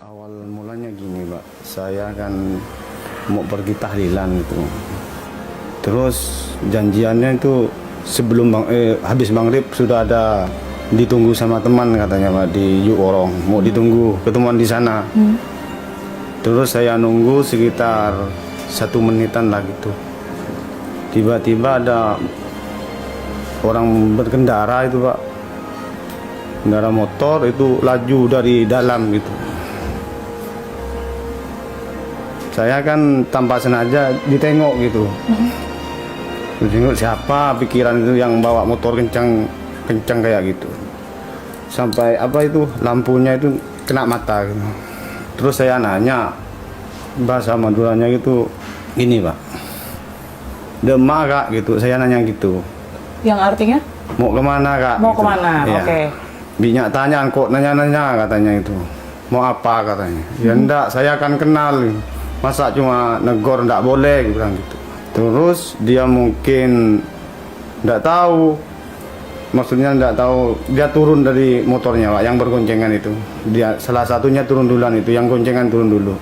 Awal mulanya gini, Pak. Saya kan mau pergi tahlilan itu. Terus janjiannya itu sebelum habis maghrib sudah ada ditunggu sama teman katanya, Pak, di Yuorong. Mau ditunggu ketemuan di sana. Terus saya nunggu sekitar 1 menitan lah gitu. Tiba-tiba ada orang berkendara itu, Pak. Kendara motor itu laju dari dalam gitu. Saya kan tanpa sengaja ditengok gitu. Ditengok siapa, pikiran itu yang bawa motor kencang kayak gitu. Sampai apa itu lampunya itu kena mata gitu. Terus saya nanya, bahasa Maduranya gitu, gini, Pak, Demak, Kak, gitu. Saya nanya gitu. Yang artinya? Mau kemana, Kak? Mau gitu. kemana? Ya. Oke. Binyak tanya, kok nanya-nanya katanya itu. Mau apa katanya? Ya enggak, saya akan kenal. Masa cuma negor enggak boleh, bilang gitu. Terus dia mungkin enggak tahu. Maksudnya enggak tahu, dia turun dari motornya, Pak, yang bergoncengan itu. Dia salah satunya turun duluan itu, yang goncengan turun dulu.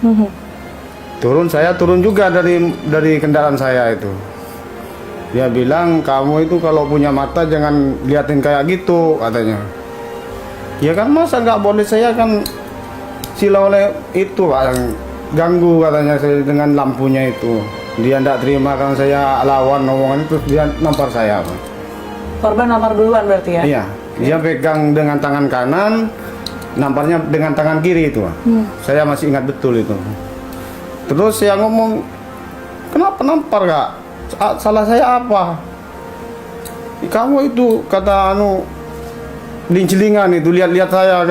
Turun, saya turun juga dari kendaraan saya itu. Dia bilang, kamu itu kalau punya mata jangan liatin kayak gitu, katanya. Ya kan, masa nggak boleh, saya kan silau oleh itu, Pak, yang ganggu katanya saya dengan lampunya itu. Dia nggak terima kan saya lawan omongan itu, dia nampar saya, Pak. Korban nampar duluan berarti ya? Iya, dia pegang dengan tangan kanan, namparnya dengan tangan kiri itu, Pak. Saya masih ingat betul itu. Terus saya ngomong, kenapa nampar, Kak? Salah saya apa? Kamu itu kata lincelingan itu, lihat-lihat saya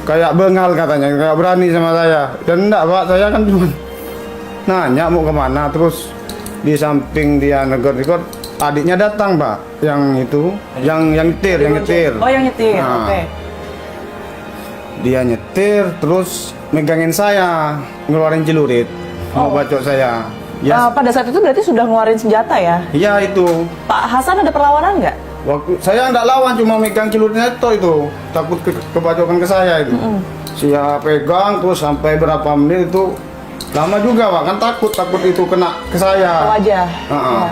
kayak bengal katanya, kayak berani sama saya. Dan enggak, Pak, saya kan cuma nanya mau kemana. Terus di samping dia negor-negor, adiknya datang, Pak, yang itu, yang nyetir. Oh, yang nyetir, Nah, oke. dia nyetir, terus megangin saya, ngeluarin celurit, mau bacok saya. Ya, Pada saat itu berarti sudah ngeluarin senjata ya? iya itu. Pak Hasan ada perlawanan nggak? Waktu saya nggak lawan, cuma megang celuritnya itu, takut kebacokan ke saya itu. Saya pegang terus sampai berapa menit itu, lama juga, Pak, kan takut itu kena ke saya. Wajah. Heeh. Ya.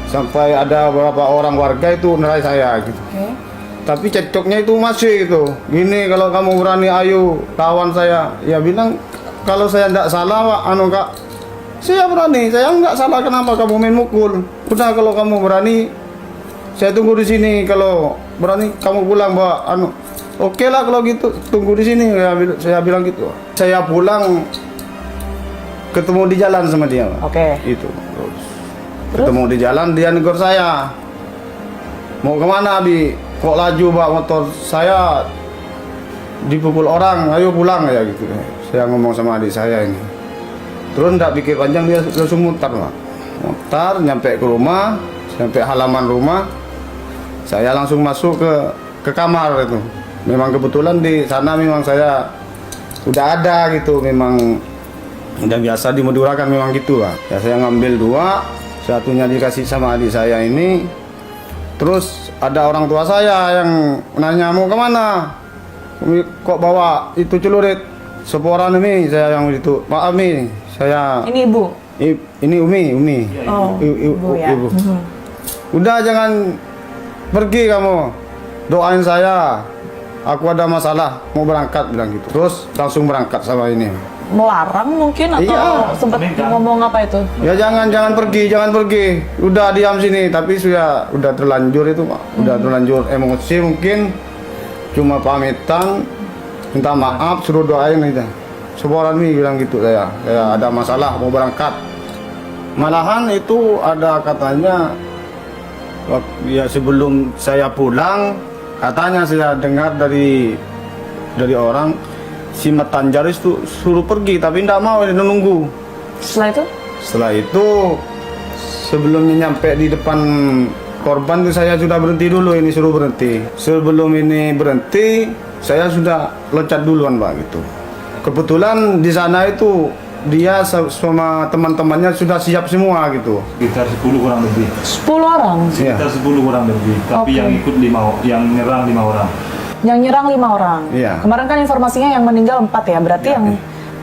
Sampai ada beberapa orang warga itu nerai saya gitu. Oke. Tapi cekcoknya itu masih itu. Gini, kalau kamu berani ayo lawan saya. Ya bilang kalau saya nggak salah, Pak, Kak, saya berani. Saya nggak salah, kenapa kamu main mukul? Udah, kalau kamu berani, saya tunggu di sini. Kalau berani kamu pulang, Pak. Oke lah kalau gitu, tunggu di sini. Saya bilang gitu. Saya pulang, ketemu di jalan sama dia, Pak. Oke. Itu. Terus ketemu di jalan, dia negor saya. Mau kemana, Abi? Kok laju, Pak, motor saya dipukul orang, ayo pulang ya gitu. Saya ngomong sama adik saya ini. Terus nggak pikir panjang, dia langsung mutar, Pak. Mutar, nyampe ke rumah, sampai halaman rumah. Saya langsung masuk ke kamar itu. Memang kebetulan di sana memang saya udah ada gitu, memang udah biasa di Madura kan memang gitu, Pak. Ya saya ngambil 2, satunya dikasih sama adik saya ini. Terus ada orang tua saya yang nanya, mau kemana? Kok bawa itu celurit? Seporan ini saya yang itu. Pak Ami, saya. Ini ibu? Ini Umi. Oh, ibu ya. Ibu. Udah, jangan pergi kamu. Doain saya. Aku ada masalah, mau berangkat, bilang gitu. Terus langsung berangkat sama ini. Melarang mungkin atau Iya. sempat ngomong apa itu? Ya jangan pergi. Udah diam sini, tapi udah terlanjur itu, Pak. Udah terlanjur emosi mungkin. Cuma pamitan, minta maaf, suruh doain aja. Seboran nih bilang gitu saya ada masalah mau berangkat. Malahan itu ada katanya, ya sebelum saya pulang, katanya saya dengar dari orang, si Matanjaris tuh suruh pergi, tapi tidak mau, dia nunggu. Setelah itu sebelumnya nyampe di depan korban tuh saya sudah berhenti dulu, ini suruh berhenti. Sebelum ini berhenti, saya sudah loncat duluan, Pak, gitu. Kebetulan di sana itu dia sama teman-temannya sudah siap semua gitu. Sekitar 10 kurang lebih. 10 orang? Iya. Sekitar 10 kurang lebih. Tapi Oke. yang ikut yang nyerang 5 orang. Yang nyerang 5 orang. Iya. Kemarin kan informasinya yang meninggal 4 ya. Berarti yang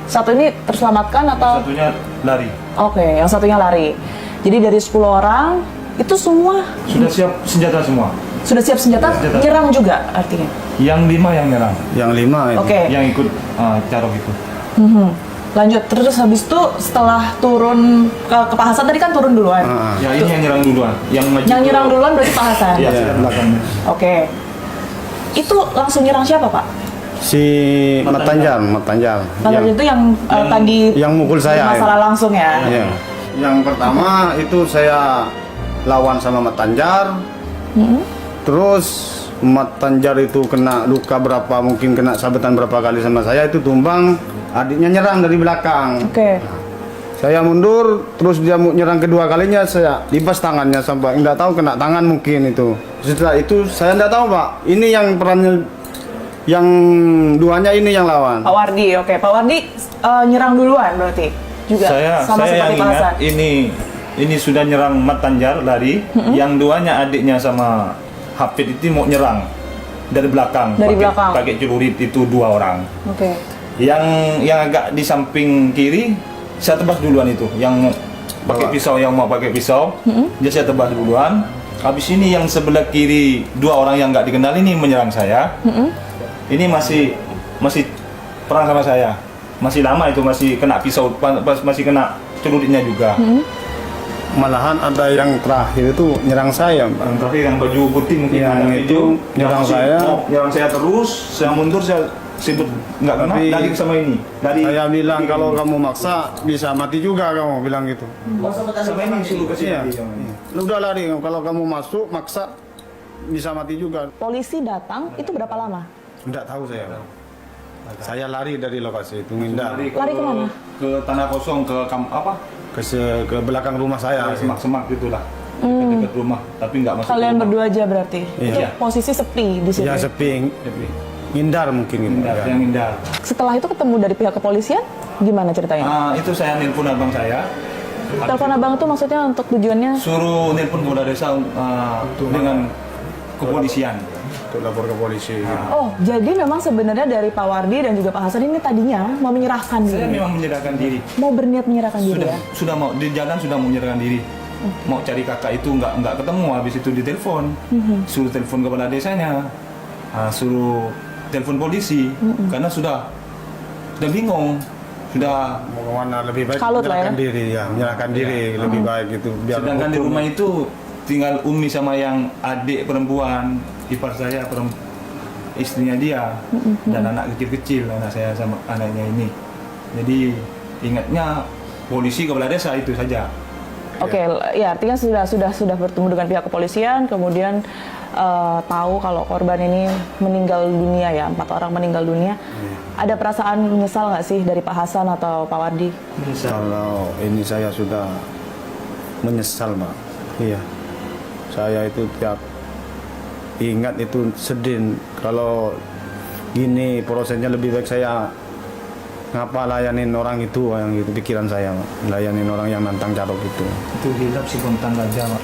satu ini terselamatkan atau? Satunya lari. Oke, yang satunya lari. Jadi dari 10 orang itu semua Sudah siap senjata semua. sudah siap senjata, Senjata. nyerang juga artinya. Yang 5 yang nyerang. Yang 5 itu. Oke. Yang ikut carok itu. Lanjut, terus habis itu setelah turun ke Pak Hasan tadi kan turun duluan. Ya ini yang nyerang duluan. Yang maju Yang ke- nyerang duluan berarti Pak Hasan. Iya, saya belakangnya. Oke. Itu langsung nyerang siapa, Pak? Si Matanjar. Kalau itu yang tadi yang mukul saya. masalah langsung ya. Iya. Yang pertama itu saya lawan sama Matanjar. Terus Matanjar itu kena luka berapa, mungkin kena sabetan berapa kali sama saya, itu tumbang, adiknya nyerang dari belakang. Oke. Saya mundur, terus dia mau nyerang kedua kalinya, saya libas tangannya sampai nggak tahu kena tangan mungkin itu. Setelah itu saya nggak tahu Pak, ini yang perannya, yang duanya ini yang lawan. Pak Wardi, oke. Pak Wardi nyerang duluan berarti juga sama Saya yang seperti Pak ingat Hasan. ini sudah nyerang Matanjar lari, yang duanya adiknya sama Hafid itu mau nyerang dari belakang. Dari belakang. Pakai celurit itu 2 orang. Oke. Yang agak di samping kiri saya tebas duluan itu, yang pakai pisau, yang mau pakai pisau, dia saya tebas duluan. Habis ini yang sebelah kiri 2 orang yang nggak dikenal ini menyerang saya. Ini masih perang sama saya, masih lama itu, masih kena pisau, masih kena celuritnya juga. Malahan ada yang terakhir itu nyerang saya Pak. Yang terakhir yang baju putih mungkin Yang ada itu video, nyerang masih saya. mau nyerang saya terus, saya mundur, saya sibuk nggak kena, Tapi lari sama ini. Saya bilang kalau kamu maksa bisa mati juga, kamu bilang gitu. sama ini suruh ke Iya. sini. Lu udah lari, kalau kamu masuk maksa bisa mati juga. Polisi datang itu berapa lama? Enggak tahu saya. Saya lari dari lokasi itu, menghindar Lari kemana? Ke tanah kosong, ke belakang rumah saya. semak-semak gitulah. Dekat rumah, tapi nggak masuk. Kalian rumah. berdua aja berarti. Iya. Itu posisi sepi di situ. Ya sepi, ngindar mungkin gitu. Hindar, ya. yang hindar. Setelah itu ketemu dari pihak kepolisian, gimana ceritanya? Itu saya nelpon abang saya, Telepon abang tuh maksudnya untuk tujuannya? suruh nelpon Polda Desa dengan kepolisian. Untuk lapor ke polisi. Oh, jadi memang sebenarnya dari Pak Wardi dan juga Pak Hasan ini tadinya mau menyerahkan Saya diri. memang menyerahkan diri. Mau berniat menyerahkan diri ya? Sudah mau di jalan, sudah mau menyerahkan diri. Mau cari kakak itu nggak ketemu, habis itu ditelepon, suruh telepon kepala desanya, suruh telepon polisi, karena sudah bingung, sudah. Mau kemana lebih baik Kalut lah ya. menyerahkan diri ya, menyerahkan diri lebih baik gitu. Biar Sedangkan di hukum- rumah itu tinggal Umi sama yang adik perempuan, ipar saya, istrinya dia, dan anak kecil-kecil, anak saya sama anaknya ini. Jadi ingatnya polisi kepala desa itu saja. Oke, ya artinya sudah bertemu dengan pihak kepolisian, kemudian tahu kalau korban ini meninggal dunia ya, 4 orang meninggal dunia. Ada perasaan menyesal nggak sih dari Pak Hasan atau Pak Wardi? Kalau ini saya sudah menyesal, Mbak. Iya. Saya itu tiap ingat itu sedih. Kalau gini prosesnya lebih baik saya ngapa layanin orang itu, yang gitu pikiran saya, Mbak. Layanin orang yang nantang carok itu. Itu hilap spontan aja, Pak.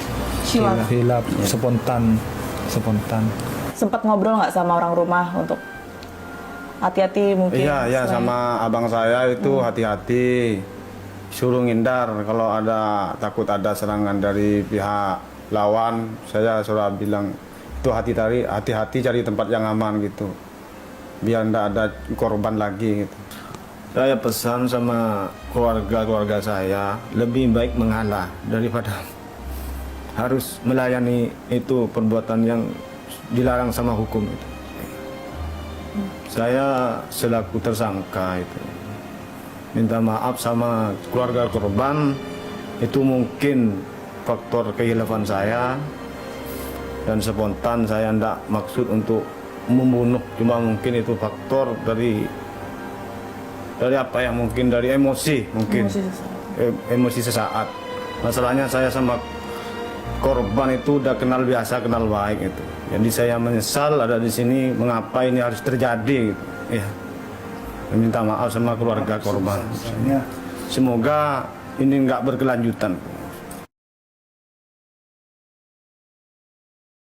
Hilap spontan. Sempat ngobrol nggak sama orang rumah untuk hati-hati mungkin? Iya, ya selain- sama abang saya itu hati-hati. Suruh ngindar kalau ada takut ada serangan dari pihak lawan, saya suruh bilang itu hati-hati cari tempat yang aman gitu. Biar ndak ada korban lagi gitu. Saya pesan sama keluarga saya lebih baik mengalah daripada harus melayani itu perbuatan yang dilarang sama hukum itu. Saya selaku tersangka itu minta maaf sama keluarga korban, itu mungkin faktor kehilapan saya dan spontan, saya tidak maksud untuk membunuh, cuma mungkin itu faktor dari apa ya, mungkin dari emosi mungkin emosi sesaat. Masalahnya saya sama korban itu udah kenal biasa, kenal baik itu. Jadi saya menyesal ada di sini, mengapa ini harus terjadi gitu. Ya. Minta maaf sama keluarga korban. Semoga ini nggak berkelanjutan.